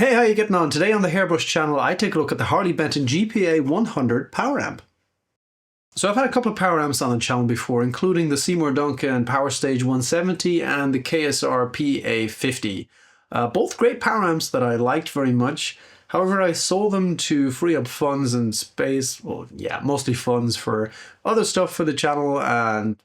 Hey, how you getting on? Today on the Hairbrush channel, I take a look at the Harley Benton GPA100 power amp. So I've had a couple of power amps on the channel before, including the Seymour Duncan PowerStage 170 and the KSR PA50. Both great power amps that I liked very much. However, I sold them to free up funds and space. Well, yeah, mostly funds for other stuff for the channel and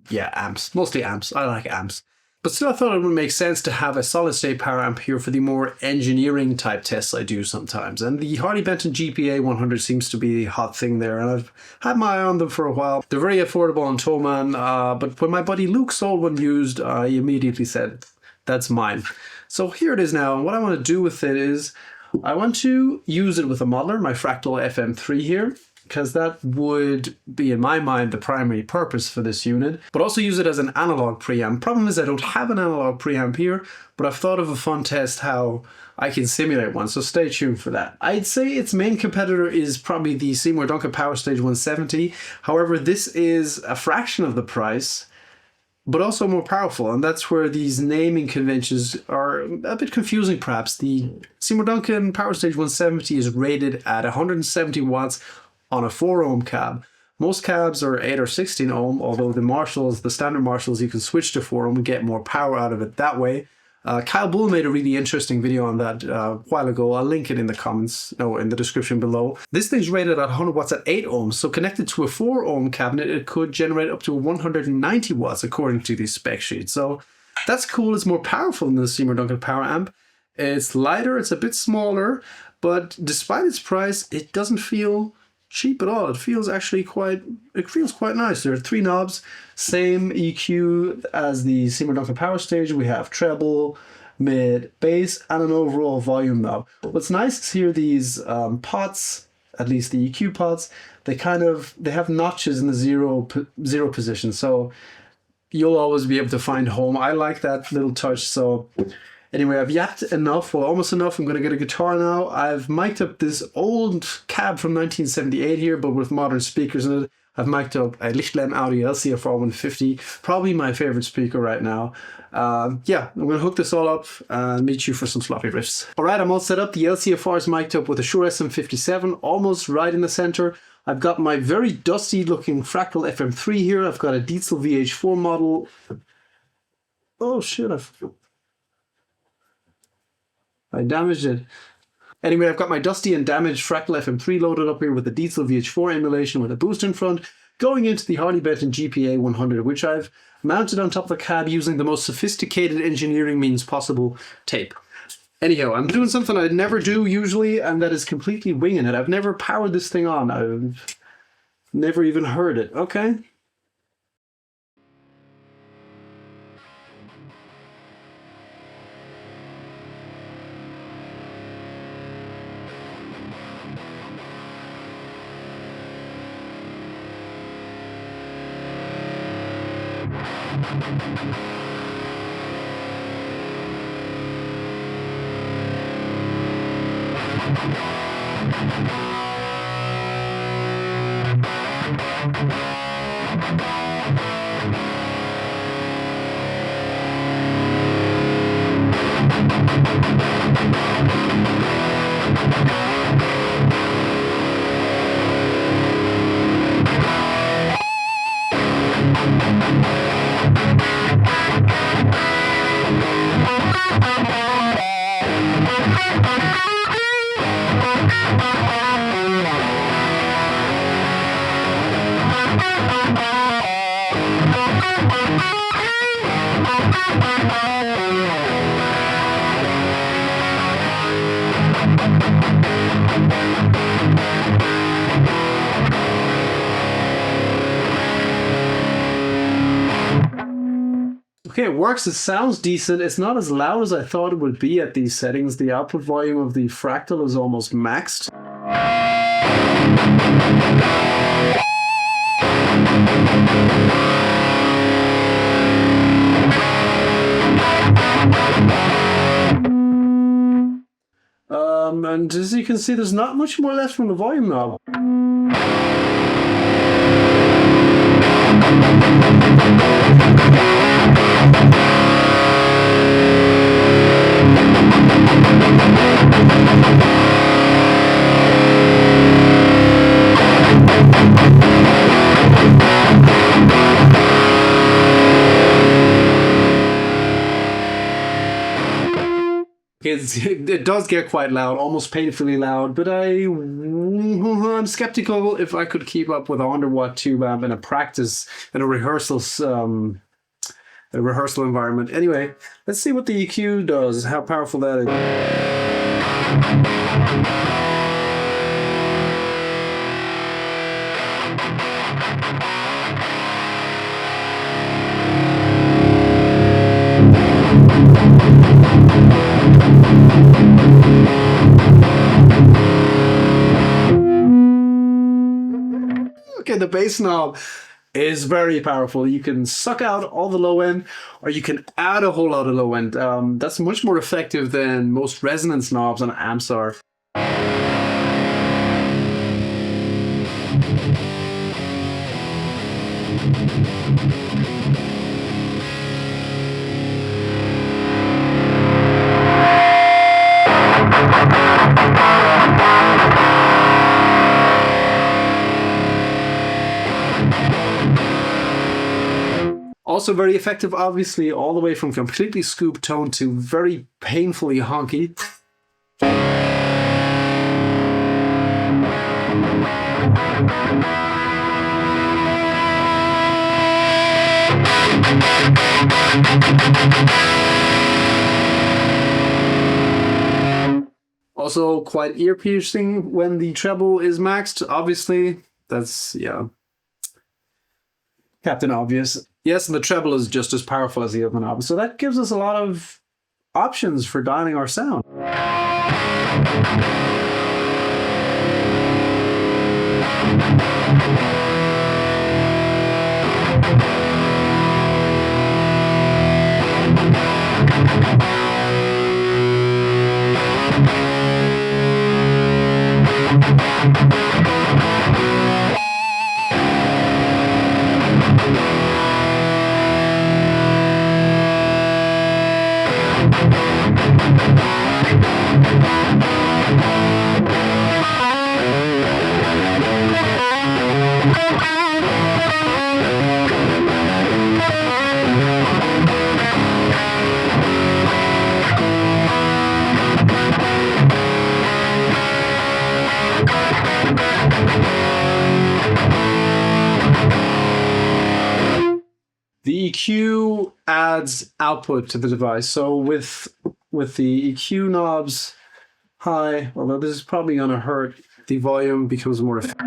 yeah, amps. Mostly amps. I like amps. But still, I thought it would make sense to have a solid-state power amp here for the more engineering type tests I do sometimes. And the Harley Benton GPA100 seems to be the hot thing there, and I've had my eye on them for a while. They're very affordable on Toman, but when my buddy Luke sold one used, he immediately said, that's mine. So here it is now, and what I want to do with it is, I want to use it with a modeler, my Fractal FM3 here, because that would be, in my mind, the primary purpose for this unit, but also use it as an analog preamp. Problem is I don't have an analog preamp here, but I've thought of a fun test how I can simulate one, so stay tuned for that. I'd say its main competitor is probably the Seymour Duncan PowerStage 170. However, this is a fraction of the price, but also more powerful, and that's where these naming conventions are a bit confusing perhaps. The Seymour Duncan PowerStage 170 is rated at 170 watts on a 4 ohm cab. Most cabs are 8 or 16 ohm, although the standard Marshalls, you can switch to 4 ohm and get more power out of it that way. Kyle Bull made a really interesting video on that a while ago. I'll link it in the description below. This thing's rated at 100 watts at 8 ohms, so connected to a 4 ohm cabinet, it could generate up to 190 watts according to the spec sheet. So that's cool. It's more powerful than the Seymour Duncan power amp. It's lighter, it's a bit smaller, but despite its price, it doesn't feel cheap at all. It feels quite nice. There are 3 knobs, same EQ as the Seymour Duncan PowerStage. We have treble, mid, bass, and an overall volume knob. What's nice is here these pots, at least the EQ pots, they have notches in the zero position, so you'll always be able to find home. I like that little touch. So anyway, I've yapped enough, well, almost enough. I'm going to get a guitar now. I've mic'd up this old cab from 1978 here, but with modern speakers in it. I've mic'd up a Lichtlein Audio LCFR150, probably my favorite speaker right now. Yeah, I'm going to hook this all up and meet you for some sloppy riffs. All right, I'm all set up. The LCFR is mic'd up with a Shure SM57, almost right in the center. I've got my very dusty looking Fractal FM3 here. I've got a Diezel VH4 model. Oh shit, I damaged it. Anyway, I've got my dusty and damaged Fractal FM3 loaded up here with the Diezel VH4 emulation with a boost in front, going into the Harley Benton GPA100, which I've mounted on top of the cab using the most sophisticated engineering means possible, tape. Anyhow, I'm doing something I'd never do usually, and that is completely winging it. I've never powered this thing on. I've never even heard it. Okay. Okay, it works. It sounds decent. It's not as loud as I thought it would be at these settings. The output volume of the Fractal is almost maxed. And as you can see, there's not much more left from the volume knob. it does get quite loud, almost painfully loud, but I'm skeptical if I could keep up with a 100-watt tube amp in a practice, in a rehearsal environment. Anyway, let's see what the EQ does, how powerful that is. Okay, the bass knob is very powerful. You can suck out all the low end, or you can add a whole lot of low end. That's much more effective than most resonance knobs on amps are. Also very effective, obviously, all the way from completely scoop tone to very painfully honky. Also quite ear-piercing when the treble is maxed, obviously. That's, yeah, Captain Obvious. Yes, and the treble is just as powerful as the other knob. So that gives us a lot of options for dialing our sound. The EQ adds output to the device. So with the EQ knobs high, although this is probably going to hurt, the volume becomes more effective.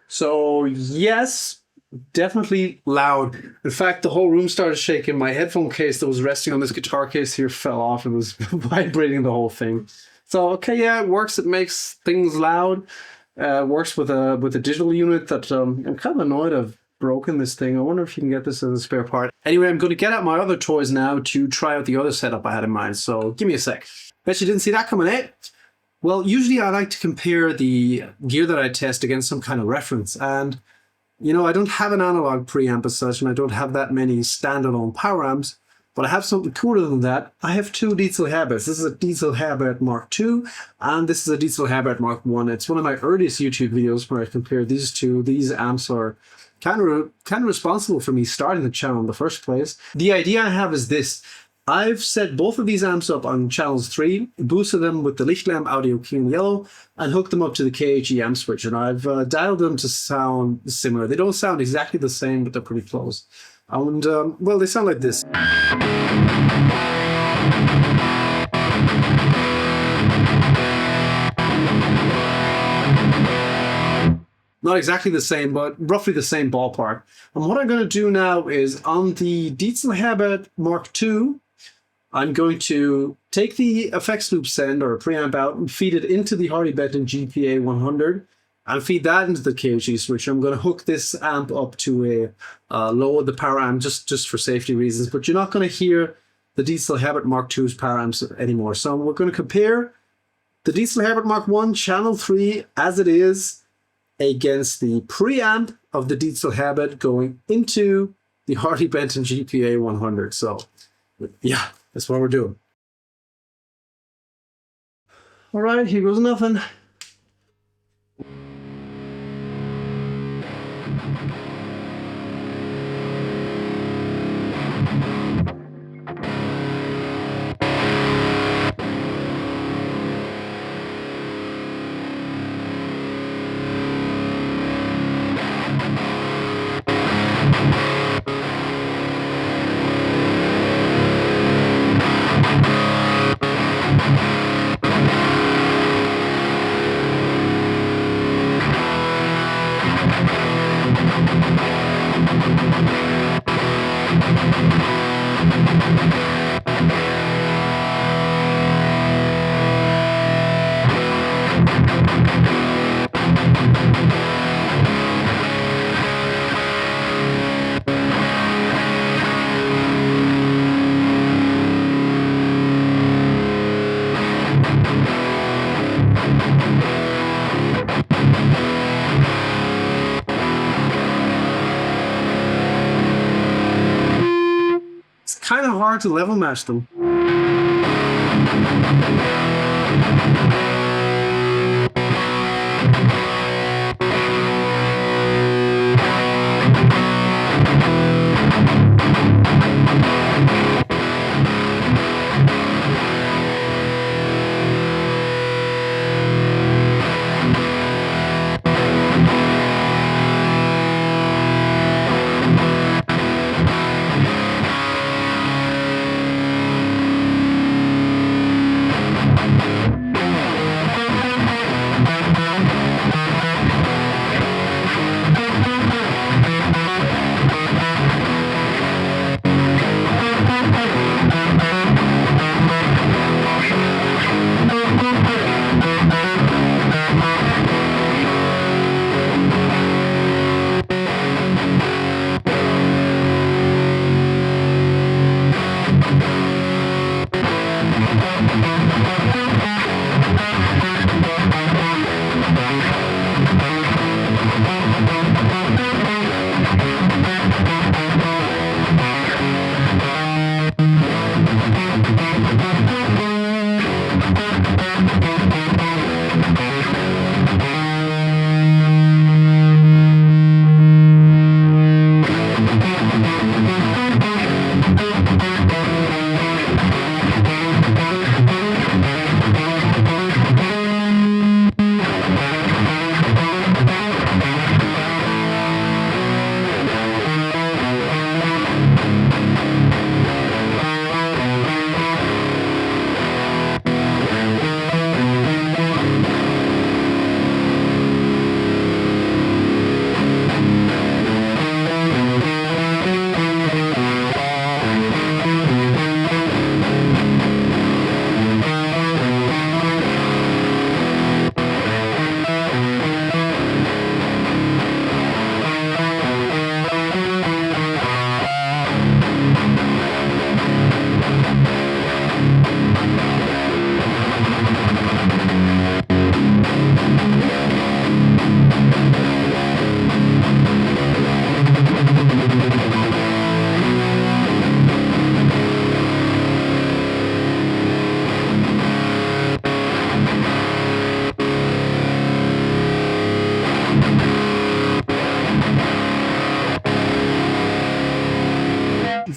So yes, definitely loud. In fact, the whole room started shaking. My headphone case that was resting on this guitar case here fell off and was vibrating the whole thing. So okay, yeah, it works. It makes things loud. Works with a digital unit that I'm kind of annoyed I've broken this thing. I wonder if you can get this as a spare part. Anyway, I'm going to get out my other toys now to try out the other setup I had in mind. So give me a sec. Bet you didn't see that coming, eh? Well, usually I like to compare the gear that I test against some kind of reference. And, you know, I don't have an analog preamp as such, and I don't have that many standalone power amps, but I have something cooler than that. I have two Diezel Herberts. This is a Diezel Herbert Mark II, and this is a Diezel Herbert Mark I. It's one of my earliest YouTube videos where I compare these two. These amps are kind of responsible for me starting the channel in the first place. The idea I have is this. I've set both of these amps up on channels 3, boosted them with the Lichtlamp Audio King Yellow, and hooked them up to the KHE amp switch, and I've dialed them to sound similar. They don't sound exactly the same, but they're pretty close. And, well, they sound like this. Not exactly the same, but roughly the same ballpark. And what I'm going to do now is, on the Diezel Herbert Mark II, I'm going to take the effects loop send or preamp out and feed it into the Harley Benton GPA100 and feed that into the KHE switch. I'm going to hook this amp up to a lower the power amp just for safety reasons, but you're not going to hear the Diezel Herbert Mark II's power amps anymore. So we're going to compare the Diezel Herbert Mark I channel 3 as it is against the preamp of the Diezel Herbert going into the Harley Benton GPA100. So yeah, that's what we're doing. All right, here goes nothing. Kind of hard to level match them.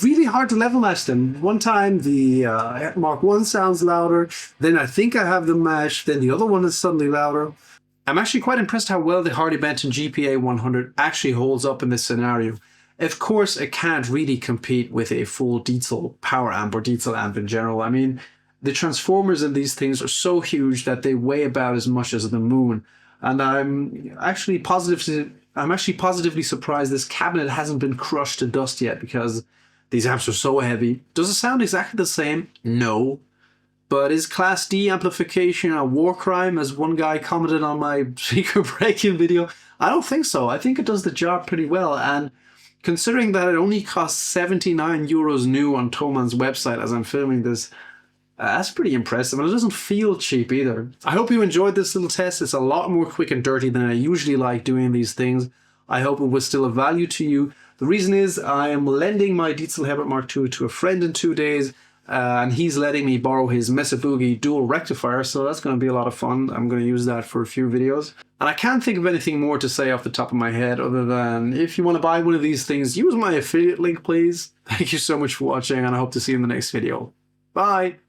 Really hard to level match them. One time the Mark 1 sounds louder, then I think I have them matched, then the other one is suddenly louder. I'm actually quite impressed how well the Harley Benton GPA100 actually holds up in this scenario. Of course, it can't really compete with a full Diezel power amp or Diezel amp in general. I mean, the transformers in these things are so huge that they weigh about as much as the moon. And I'm actually positively surprised this cabinet hasn't been crushed to dust yet, because these amps are so heavy. Does it sound exactly the same? No. But is Class D amplification a war crime, as one guy commented on my speaker break-in video? I don't think so. I think it does the job pretty well. And considering that it only costs 79 euros new on Thoman's website as I'm filming this, that's pretty impressive, and it doesn't feel cheap either. I hope you enjoyed this little test. It's a lot more quick and dirty than I usually like doing these things. I hope it was still of value to you. The reason is I am lending my Diezel Herbert Mark II to a friend in 2 days, and he's letting me borrow his Mesa Boogie dual rectifier, so that's going to be a lot of fun. I'm going to use that for a few videos. And I can't think of anything more to say off the top of my head other than if you want to buy one of these things, use my affiliate link, please. Thank you so much for watching, and I hope to see you in the next video. Bye!